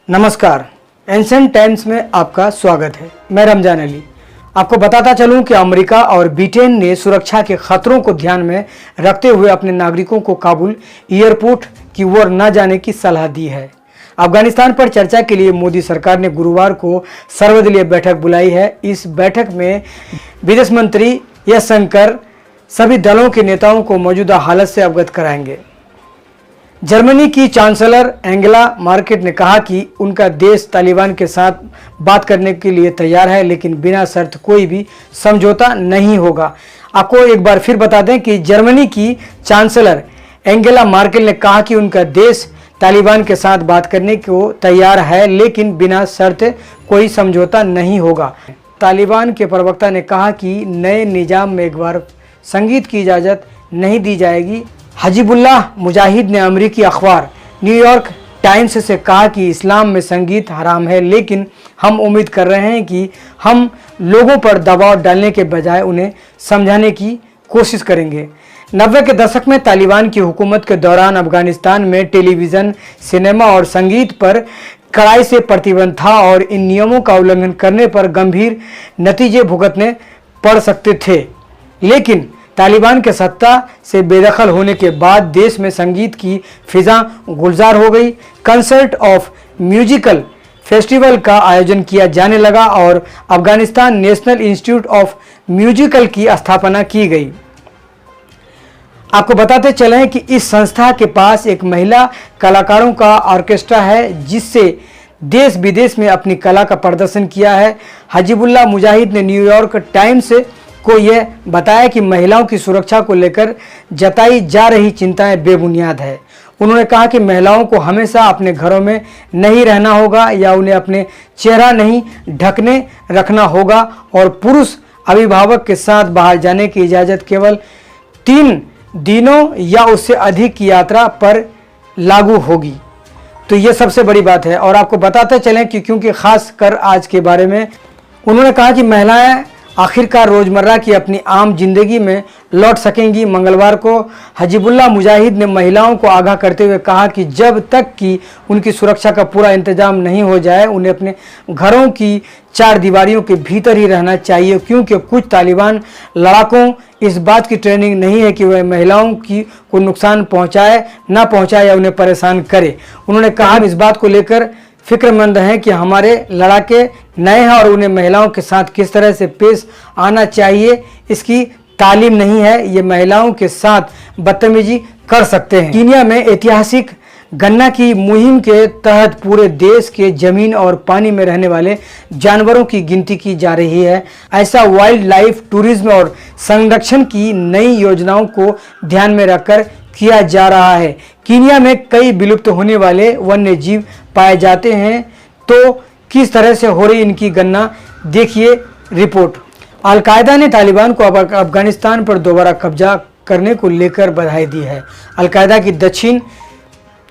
नमस्कार, ancient times में आपका स्वागत है। मैं रमजान अली। आपको बताता चलूं कि अमेरिका और ब्रिटेन ने सुरक्षा के खतरों को ध्यान में रखते हुए अपने नागरिकों को काबुल एयरपोर्ट की ओर न जाने की सलाह दी है। अफगानिस्तान पर चर्चा के लिए मोदी सरकार ने गुरुवार को सर्वदलीय बैठक बुलाई है। इस बैठक में विदेश मंत्री एस जयशंकर सभी दलों के नेताओं को मौजूदा हालत से अवगत कराएंगे। जर्मनी की चांसलर एंगेला मार्केल ने कहा कि उनका देश तालिबान के साथ बात करने के लिए तैयार है, लेकिन बिना शर्त कोई भी समझौता नहीं होगा। आपको एक बार फिर बता दें कि जर्मनी की चांसलर एंगेला मार्केल ने कहा कि उनका देश तालिबान के साथ बात करने को तैयार है, लेकिन बिना शर्त कोई समझौता नहीं होगा। तालिबान के प्रवक्ता ने कहा कि नए निजाम में एक बार संगीत की इजाज़त नहीं दी जाएगी। हजीबुल्लाह मुजाहिद ने अमेरिकी अखबार न्यूयॉर्क टाइम्स से कहा कि इस्लाम में संगीत हराम है, लेकिन हम उम्मीद कर रहे हैं कि हम लोगों पर दबाव डालने के बजाय उन्हें समझाने की कोशिश करेंगे। 90 के दशक में तालिबान की हुकूमत के दौरान अफगानिस्तान में टेलीविज़न, सिनेमा और संगीत पर कड़ाई से प्रतिबंध था और इन नियमों का उल्लंघन करने पर गंभीर नतीजे भुगतने पड़ सकते थे। लेकिन तालिबान के सत्ता से बेदखल होने के बाद देश में संगीत की फिजा गुलजार हो गई। कंसर्ट ऑफ म्यूजिकल फेस्टिवल का आयोजन किया जाने लगा और Afghanistan national institute of musical की स्थापना की गई। आपको बताते चलें कि इस संस्था के पास एक महिला कलाकारों का ऑर्केस्ट्रा है, जिससे देश विदेश में अपनी कला का प्रदर्शन किया है। हजीबुल्लाह मुजाहिद ने न्यूयॉर्क टाइम्स को यह बताया कि महिलाओं की सुरक्षा को लेकर जताई जा रही चिंताएं बेबुनियाद है। उन्होंने कहा कि महिलाओं को हमेशा अपने घरों में नहीं रहना होगा या उन्हें अपने चेहरा नहीं ढकने रखना होगा और पुरुष अभिभावक के साथ बाहर जाने की इजाज़त केवल 3 दिनों या उससे अधिक की यात्रा पर लागू होगी। तो ये सबसे बड़ी बात है। और आपको बताते चलें कि क्योंकि ख़ास कर आज के बारे में उन्होंने कहा कि महिलाएं आखिरकार रोज़मर्रा की अपनी आम जिंदगी में लौट सकेंगी। मंगलवार को हजीबुल्लाह मुजाहिद ने महिलाओं को आगाह करते हुए कहा कि जब तक कि उनकी सुरक्षा का पूरा इंतजाम नहीं हो जाए उन्हें अपने घरों की 4 दीवारियों के भीतर ही रहना चाहिए, क्योंकि कुछ तालिबान लड़ाकों इस बात की ट्रेनिंग नहीं है कि वह महिलाओं को नुकसान पहुंचाए ना पहुंचाए या उन्हें परेशान करे। उन्होंने कहा इस बात को लेकर फिक्रमंद हैं कि हमारे लड़ाके नए हैं और उन्हें महिलाओं के साथ किस तरह से पेश आना चाहिए इसकी तालीम नहीं है। ये महिलाओं के साथ बदतमीजी कर सकते हैं। कीनिया में ऐतिहासिक गन्ना की मुहिम के तहत पूरे देश के जमीन और पानी में रहने वाले जानवरों की गिनती की जा रही है। ऐसा वाइल्ड लाइफ टूरिज्म और संरक्षण की नई योजनाओं को ध्यान में रखकर किया जा रहा है। कीनिया में कई विलुप्त होने वाले वन्य जीव पाए जाते हैं, तो किस तरह से हो रही इनकी गणना देखिए रिपोर्ट। अलकायदा ने तालिबान को अफगानिस्तान पर दोबारा कब्जा करने को लेकर बधाई दी है। अलकायदा की दक्षिण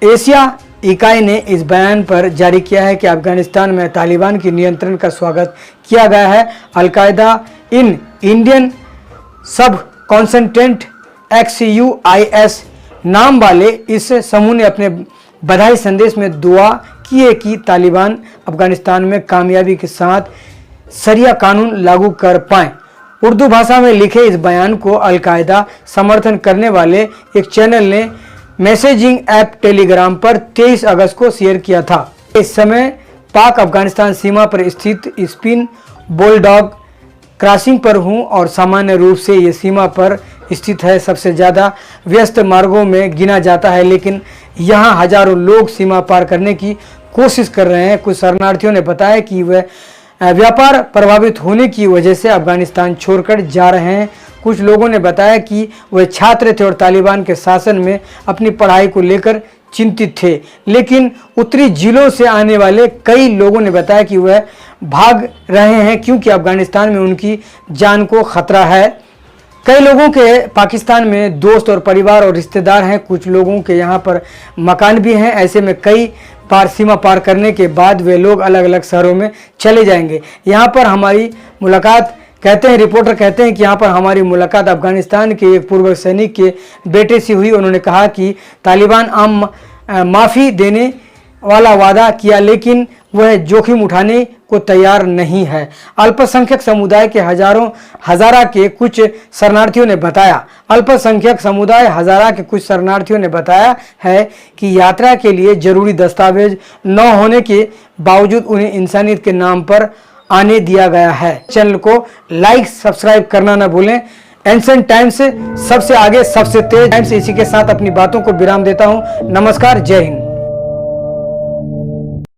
एशिया इकाई ने इस बयान पर जारी किया है कि अफगानिस्तान में तालिबान के नियंत्रण का स्वागत किया गया है। अलकायदा इन इंडियन सब कॉन्सेंट्रेंट XUIS नाम वाले इस समूह ने अपने बधाई संदेश में दुआ की है कि तालिबान अफगानिस्तान में कामयाबी के साथ शरिया कानून लागू कर पाएं। उर्दू भाषा में लिखे इस बयान को अलकायदा समर्थन करने वाले एक चैनल ने मैसेजिंग ऐप टेलीग्राम पर 23 अगस्त को शेयर किया था। इस समय पाक अफगानिस्तान सीमा पर स्थित स्पिन बुलडॉग क्रॉसिंग पर हूं और सामान्य रूप से ये सीमा पर स्थित है। सबसे ज़्यादा व्यस्त मार्गों में गिना जाता है, लेकिन यहाँ हजारों लोग सीमा पार करने की कोशिश कर रहे हैं। कुछ शरणार्थियों ने बताया कि वह व्यापार प्रभावित होने की वजह से अफगानिस्तान छोड़कर जा रहे हैं। कुछ लोगों ने बताया कि वे छात्र थे और तालिबान के शासन में अपनी पढ़ाई को लेकर चिंतित थे, लेकिन उत्तरी जिलों से आने वाले कई लोगों ने बताया कि वह भाग रहे हैं क्योंकि अफगानिस्तान में उनकी जान को खतरा है। कई लोगों के पाकिस्तान में दोस्त और परिवार और रिश्तेदार हैं। कुछ लोगों के यहाँ पर मकान भी हैं। ऐसे में कई बार सीमा पार करने के बाद वे लोग अलग अलग शहरों में चले जाएंगे। यहाँ पर हमारी मुलाकात कहते हैं, रिपोर्टर कहते हैं कि यहाँ पर हमारी मुलाकात अफगानिस्तान के एक पूर्व सैनिक के बेटे से हुई। उन्होंने कहा कि तालिबान माफ़ी देने वाला वादा किया, लेकिन वह जोखिम उठाने को तैयार नहीं है। अल्पसंख्यक समुदाय के हजारा के कुछ शरणार्थियों ने बताया है कि यात्रा के लिए जरूरी दस्तावेज न होने के बावजूद उन्हें इंसानियत के नाम पर आने दिया गया है। चैनल को लाइक सब्सक्राइब करना न भूलें। एंशिएंट टाइम्स सबसे आगे सबसे तेज टाइम्स। इसी के साथ अपनी बातों को विराम देता हूं। नमस्कार, जय हिंद।